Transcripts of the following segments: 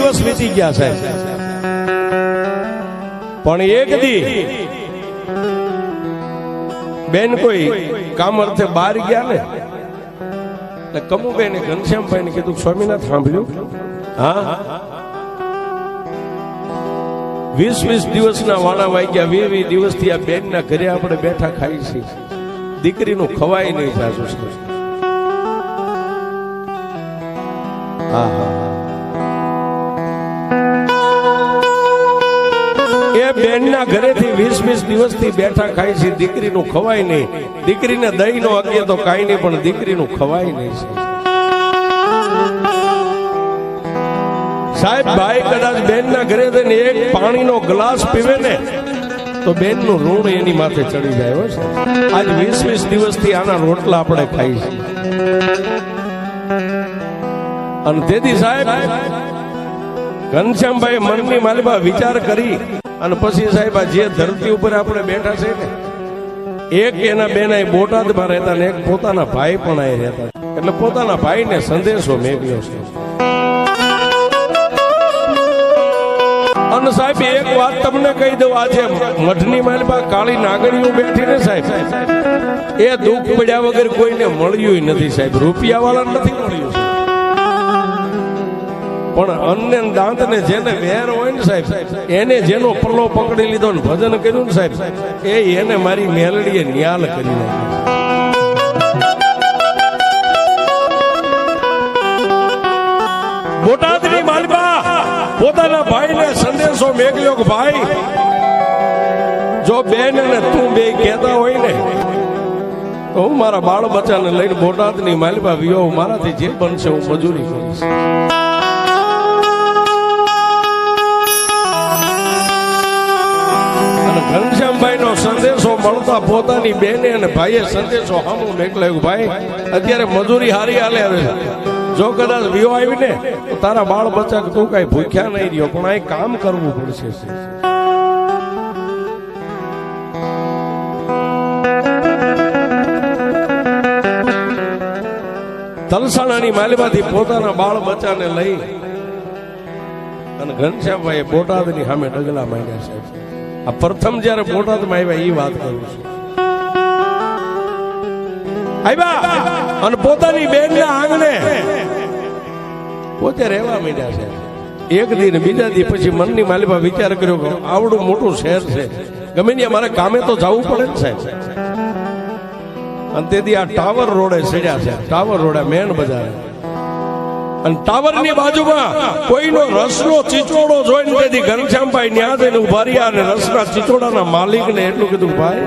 દિવસ વીતી ગયા સાહેબ, પણ એક દી બેન કોઈ કામ અર્થે બહાર ગયા ને, એટલે કમુબેન ઘનશ્યામભાઈ ને કીધું, સ્વામિનાથ સાંભળ્યું? હા, 20 દિવસના વાણા વાગ્યા, 20 દિવસથી આ બેન ના ઘરે આપણે બેઠા ખાઈ છીએ, દીકરીનું ખવાય નહીં જાજુ છે. એ બેન ના ઘરેથી 20 દિવસથી બેઠા ખાય છે, દીકરીનું ખવાય નહીં. દીકરીને દહીં નો અગે તો કાંઈ નહીં, પણ દીકરીનું ખવાય નહીં છે સાહેબ. ભાઈ કદાચ બેન ના ઘરે જઈને એક પાણીનો ગ્લાસ પીવે ને તો બેન નું ઋણ એની માથે ચડી જાય. આજ 20 દિવસથી આના રોટલા આપણે ખાઈ છીએ. અને તેથી સાહેબ ઘનશ્યામભાઈ મનની માલિબા વિચાર કરી અને પછી સાહેબ આ જે ધરતી ઉપર આપણે બેઠા છે ને, એક એના બેન બોટાદમાં રહેતા ને એક પોતાના ભાઈ પણ અહીં રહેતા, એટલે પોતાના ભાઈને સંદેશો મેળવ્યો છે. અને સાહેબ એક વાત તમને કહી દઉં, આજે મઠની માલિબા કાળી નાગણીઓ બેઠી ને સાહેબ, એ દુઃખ પડ્યા વગર કોઈને મળ્યું નથી સાહેબ. રૂપિયા વાળા નથી મળ્યું, પણ અન્ય દાંત ને જેને વેર હોય ને સાહેબ, એને જેનો પલ્લો પકડી લીધો ને ભજન કર્યું ને સાહેબ, એને મારી મેલડીએ ન્યાલ કરી નાખી. બોટાદની માલિબા પોતાના ભાઈને સંદેશો મેળ્યો કે ભાઈ, જો બેન અને તું બે કહેતા હોય ને તો હું મારા બાળ બચ્ચાને લઈને બોટાદની માલિબા વિયો, મારાથી જે બનશે હું મજૂરી કરીશ. ઘનશ્યામભાઈ નો સંદેશો મળતા પોતાની બેને અને ભાઈએ સંદેશો સામું મોકલ્યો, ભાઈ અત્યારે મજૂરી હારી હાલે આવે છે, જો કદાચ વિયો આવી ને તો તારા બાળ બચ્ચા તું કઈ ભૂખ્યા નહીં રહ્યો, પણ આ કામ કરવું પડશે. તલસાણાની માલિબાથી પોતાના બાળ બચ્ચાને લઈ અને ઘનશ્યામભાઈ બોટાદની સામે ડગલા માંડ્યા છે. આ પ્રથમ જયારે બોટાદમાં આવ્યા એ વાત કરું છું. આવ્યા અને પોતાની બેન ના આંગણે પોતે રહેવા માંડ્યા છે. એક દિન બીજા દી પછી મનની માલિબા વિચાર કર્યો કે આવડું મોટું શહેર છે, ગમે ત્યાં મારે કામે તો જવું પડે ને સાહેબ. અને તેથી આ ટાવર રોડે ચડ્યા છે, ટાવર રોડે મેન બજાર, અને ટાવર ની બાજુમાં કોઈનો રસનો ચીચોડો જોઈને તેથી ઘનશ્યામભાઈ ન્યા જઈને ઉભા રહ્યા અને રસના ચીચોડાના માલિક ને એટલું કીધું, ભાઈ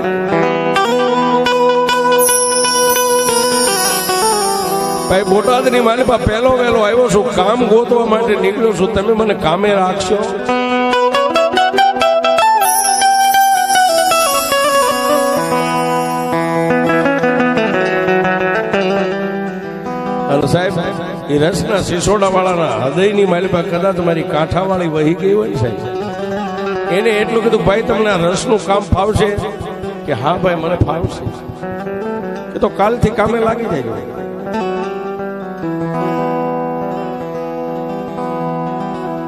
બોટાદની માલિબા પહેલો વહેલો આવ્યો છું, કામ ગોતવા માટે નીકળ્યો છું, તમે મને કામે રાખશો? અને સાહેબ એ રસના સિસોડા વાળાના હૃદયની માલિબા કદાચ મારી કાંઠાવાળી વહી ગઈ હોય સાહેબ, એને એટલું કીધું, ભાઈ તમને આ રસનું કામ ફાવશે? કે હા ભાઈ મને ફાવશે. એ તો કાલથી કામે લાગી જાય.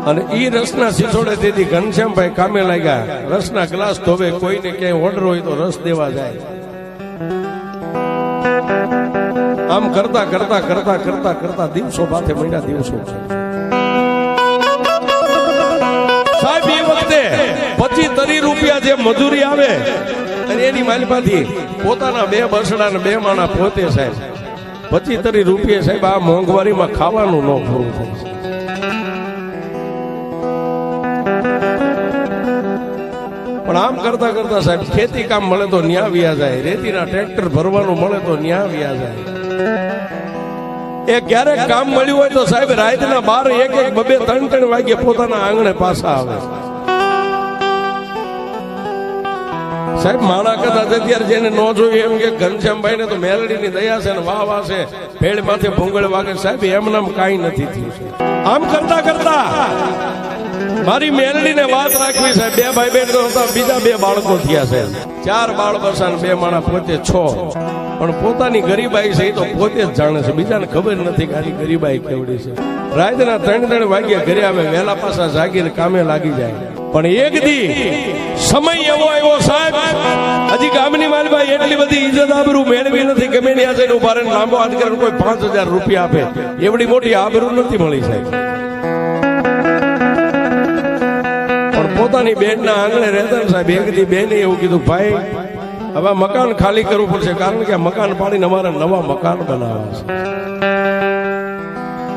અને ઈ રસના સિસોડે તેથી ઘનશ્યામભાઈ કામે લાગ્યા. રસના ગ્લાસ ધોવે, કોઈને ક્યાંય ઓર્ડર હોય તો રસ દેવા જાય. આમ કરતા કરતા કરતા કરતા કરતા દિવસો માથે મહિના દિવસો છે સાહેબ. એ વખતે 25-30 રૂપિયા જે મજૂરી આવે અને એની માલિબાથી પોતાના 2 બસડા ને 2 માણા પોતે સાહેબ 25-30 રૂપિયા સાહેબ આ મોંઘવારીમાં ખાવાનું ન પૂરું થાય છે. પણ આમ કરતા કરતા સાહેબ ખેતી કામ મળે તો ન્યા વ્યા જાય, રેતીના ટ્રેક્ટર ભરવાનું મળે તો ન્યા વ્યા જાય. એ ક્યારેક કામ મળ્યું હોય તો સાહેબ રાતના 12, 1, 2, 3 વાગે પોતાના આંગણે પાછા આવે સાહેબ. માણા કદાચ અત્યારે જેને ન જોયું એમ કે ઘનશ્યામભાઈ ને તો મેલડીની દયા છે ને વાહ છે, ભેળ માથે ભૂંગળ વાગે સાહેબ, એમ નામ કાંઈ નથી થયું. આમ કરતા કરતા મારી મેલડીને વાત રાખવી છે. બે ભાઈ બહેન તો હતા, બીજા બે બાળકો થયા છે. 4 બાળ બસા ને 2 માણા, પોતે 6. પણ પોતાની ગરીબાઈ છે એ તો પોતે જ જાણે છે, બીજાને ખબર નથી કે આની ગરીબાઈ કેવડી છે. રાતના 3 વાગ્યા ઘરે આવે, વહેલા પાછા જાગીને કામે લાગી જાય. પણ એક દી સમય એવો આવ્યો સાહેબ, હજી ગામની માલભાઈ એટલી બધી ઇજ્જત આબરૂ મેળવી નથી. ગમે ત્યાં જઈને ઉભા રહીને લાંબો હાથ કરીને કોઈ 5000 રૂપિયા આપે, એવડી મોટી આબરૂ નથી મળી સાહેબ. પણ પોતાની બેનના આંગણે રહેતા ને સાહેબ, એક દી બેને એવું કીધું, ભાઈ હવે મકાન ખાલી કરવું પડશે, કારણ કે મકાન પાડીને અમારે નવા મકાન બનાવવા છે.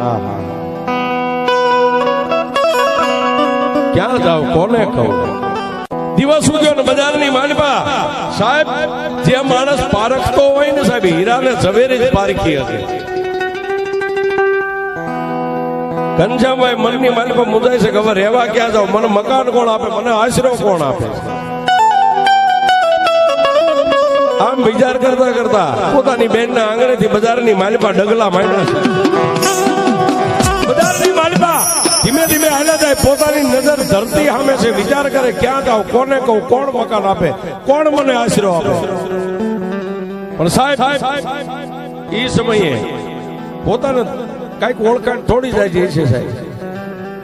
હા હા, ક્યાં જાવ, કોને કહું? દિવસ ઉગ્યો ને બજારની માલપા સાહેબ, જે માણસ પારખતો હોય ને સાહેબ, હીરાને ઝવેરી જ પારખી હતી. ઘનશ્યામભાઈ મનની માલપા મુજાય છે કે હવે રહેવા ક્યાં જાવ, મને મકાન કોણ આપે, મને આશરો કોણ આપે? આમ વિચાર કરતા કરતા પોતાની બેનના આંગણેથી બજારની માલપા ડગલા માંડ્યા છે. બજારની માલપા ધીમે ધીમે હાલ્યા જાય, પોતાની નજર ધરતી સામે છે. વિચાર કરે ક્યાં જાવ, કોને કહું, કોણ મકાન આપે, કોણ મને આશરો આપે? પણ સાહેબ એ સમયે પોતાને કઈક ઓળખાણ થોડી જાય છે સાહેબ.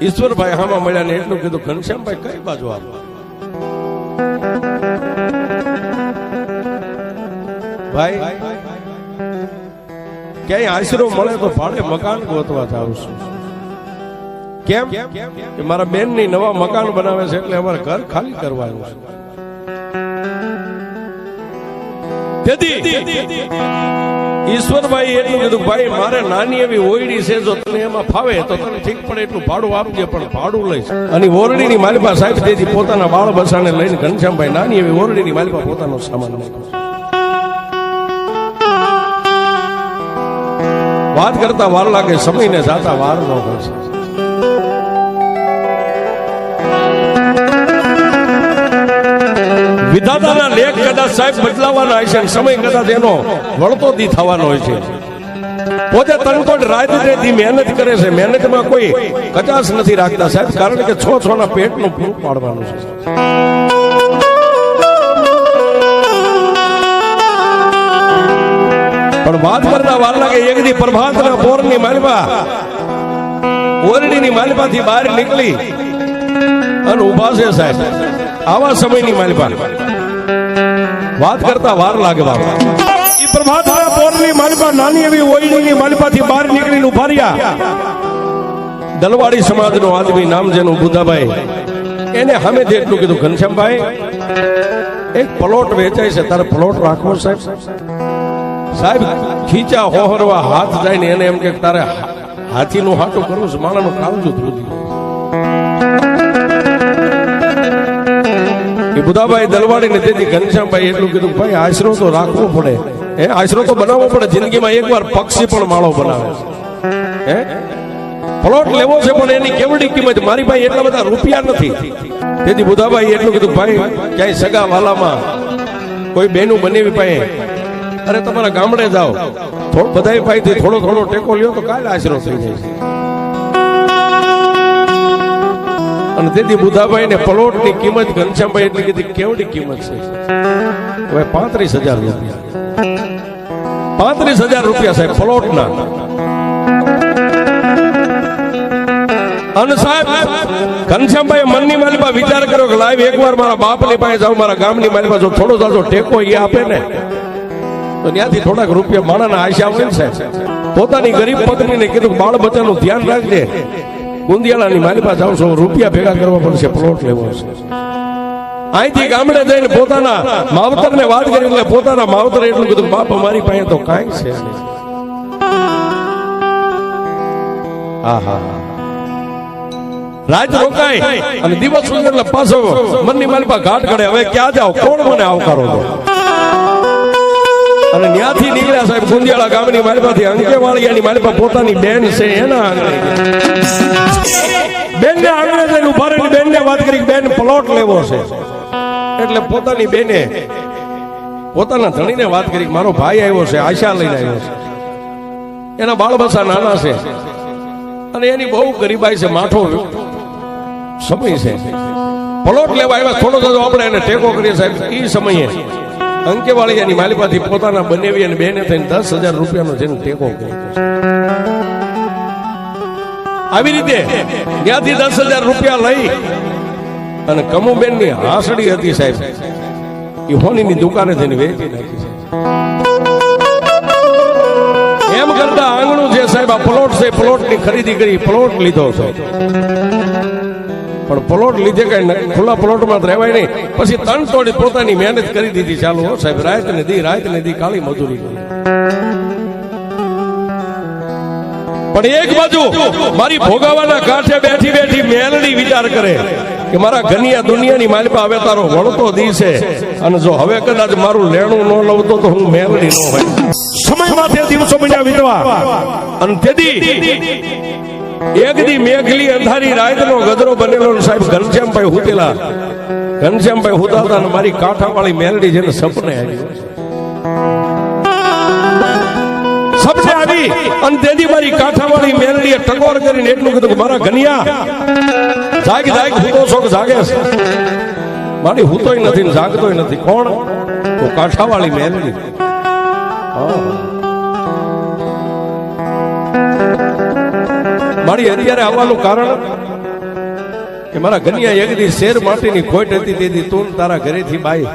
ઈશ્વરભાઈ હામાં મળ્યા ને એટલું કીધું, ઘનશ્યામભાઈ કઈ બાજુ આપ? ભાઈ ક્યાંય આશરો મળે તો ભાડે મકાન ગોતવા થાવ છું. કેમ કે મારા બેન ની નવા મકાન બનાવે છે, એટલે અમારે ઘર ખાલી કરવાનું છે. ઈશ્વરભાઈ એટલું કીધું, ભાઈ મારે નાની એવી ઓયડી છે, જો તને એમાં ફાવે તો તને ઠીક પડે એટલું ભાડું આપજે, પણ ભાડું લઈશ. અને ઓરડીની માલિપા સાહેબ તેથી પોતાના બાળ બસાને લઈને ઘનશ્યામભાઈ નાની એવી ઓરડીની માલિપા પોતાનો સામાન નાખ્યો. વાત કરતા વાર લાગે, સમયને જાતા વાર ન હોય. વિધાતાના લેખ કદાચ સાહેબ બદલાવાના હોય છે, સમય કદાચ એનો વળતો દી થવાનો હોય છે. પોતે તનકોટ રાત દી મહેનત કરે છે, મહેનતમાં કોઈ કચાશ નથી રાખતા સાહેબ, કારણ કે 6 ના પેટનું પૂરું પાડવાનું છે. પણ વાત કરતા વાર લાગે, એક દી પ્રભાતના પોરની માલપા ઓરડીની માલપાથી બહાર નીકળી અને ઉભા છે સાહેબ. આવા સમયની માલપા વાત કરતા વાર લાગે બાબા. એ પ્રભાતના પોરની માલપા નાની એવી ઓરડીની માલપાથી બહાર નીકળીને ઉભા રહ્યા. દલવાડી સમાજનો આદમી, નામ જેનું બુધાભાઈ, એને સામેથી એટલું કીધું, ઘનશ્યામભાઈ એક પ્લોટ વેચાય છે, તારે પ્લોટ રાખવો સાહેબ? સાહેબ ખીચા હોહરવા હાથ જાય ને એને એમ કે તારે હાથીનું હાટું કરવું છે, માણાનું કાળજું ધ્રુજી. એ બુધાભાઈ દલવાડી ને તેથી ઘનશ્યામભાઈ એટલું કીધું, ભાઈ આશરો તો રાખવો પડે, આશરો તો બનાવવો પડે. જિંદગીમાં એકવાર પક્ષી પણ માળો બનાવે છે. પ્લોટ લેવો છે, પણ એની કેવડી કિંમત? મારી પાસે એટલા બધા રૂપિયા નથી. તેથી બુધાભાઈ એટલું કીધું, ભાઈ ક્યાંય સગા વાલામાં કોઈ બેનું બનેવી પાસે, અરે તમારા ગામડે જાઓ, બધા પાસેથી થોડો થોડો ટેકો લ્યો તો કાલે આશરો થઈ જાય છે. અને તેથી બુધાભાઈ ને પ્લોટ ની કિંમત ઘનશ્યામભાઈ એટલી કીધી, કેવડી કિંમત છે? હવે 35,000 રૂપિયા. 35,000 રૂપિયા સાહેબ પ્લોટ ના. અને સાહેબ ઘનશ્યામભાઈ મનની માલિપા વિચાર કર્યો કે લાઈવ એકવાર મારા બાપની પાસે જાઉં, મારા ગામની માલિપા જો થોડો જાજો ટેકો એ આપે ને તો ત્યાંથી થોડાક રૂપિયા માણાના આશા હોય ને સાહેબ. પોતાની ગરીબ પત્નીને કીધું, બાળ બચ્ચાનું ધ્યાન રાખજે, ગુંદિયાળાની માલિપા જાઉં છું, રૂપિયા ભેગા કરવા પડશે, પ્લોટ લેવો છે. અહીંથી ગામડે જઈને પોતાના માવતરને વાત કરી, એટલે પોતાના માવતરે એટલું કીધું, બાપ અમારી પાસે તો કાંઈ છે. હા હા, રાત રોકાય અને દિવસ સુધી એટલે પાછો મનની માલિપા ઘાટ કરે, હવે ક્યાં જાવ, કોણ મને આવકારો દો? અને ત્યાંથી નીકળ્યા સાહેબ ગુંદિયાળા ગામની માલિપાથી અંકેવાળિયાની માલિપા પોતાની બેન છે એના આંગણે. બેનને આંગણે જઈને ઉભા રહીને બેનને વાત કરી, બેન પ્લોટ લેવો છે. એટલે પોતાની બેને પોતાના ધણીને વાત કરી, મારો ભાઈ આવ્યો છે, આશા લઈને આવ્યો છે, એના બાળ બચ્ચા નાના છે અને એની બહુ ગરીબાઈ છે, માઠો સમય છે. પ્લોટ લેવા આવ્યા થોડો થતો આપણે એને ટેકો કરીએ સાહેબ. એ સમયે અંકેવાળિયાની માલિપાથી પોતાના બનેવી અને બેને થઈને 10,000 રૂપિયાનો જેને ટેકો કર્યો. આવી રીતે ત્યાંથી 10,000 રૂપિયા લઈ અને કમુબેન ની હાસડી હતી સાહેબ, એ હોનીની દુકાને જઈને વેચી નાખી છે. એમ કરતા આંગણું જે સાહેબ આ પ્લોટ છે, પ્લોટ ની ખરીદી કરી, પ્લોટ લીધો છે. પણ પ્લોટ લીધે કઈ ખુલ્લા પ્લોટમાં રહેવાય નહીં. પછી તણ તોડી પોતાની મહેનત કરી દીધી ચાલુ હો સાહેબ. રાત ને દી કાળી મજૂરી કરી. પણ એક બાજુ મારી ભોગાવાના કાંઠે બેઠી બેઠી મેલડી વિચાર કરે કે મારા ઘનિયા દુનિયાની માલિપા હવે તારો વળતો દિવસે, અને જો હવે કદાચ મારું લેણું ન લવતો તો હું મેલડી ન હોય. સમયમાં તે દિવસો બન્યા વીતવા, અને તેથી એક દી મેઘલી અંધારી રાતનો ગદરો બનેલો સાહેબ ઘનશ્યામભાઈ હુતેલા. ઘનશ્યામભાઈ હુતાતા અને મારી કાંઠાવાળી મેલડી જેને સપને આવ્યું. સપને આવી અને તેથી મારી કાંઠાવાળી મેલડીએ ટકોર કરીને એટલું કીધું કે મારા ઘનિયા જાગ જાગ, હુતો છો કે જાગે છે? મારી હુતોય નથી ને જાગતોય નથી. કોણ? તો કાંઠાવાળી મેલડી. મારી અત્યારે આવવાનું કારણ કે મારા ઘનિયા એક દી શેર માટીની ખોટ હતી, તેથી તું તારા ઘરેથી બાઈ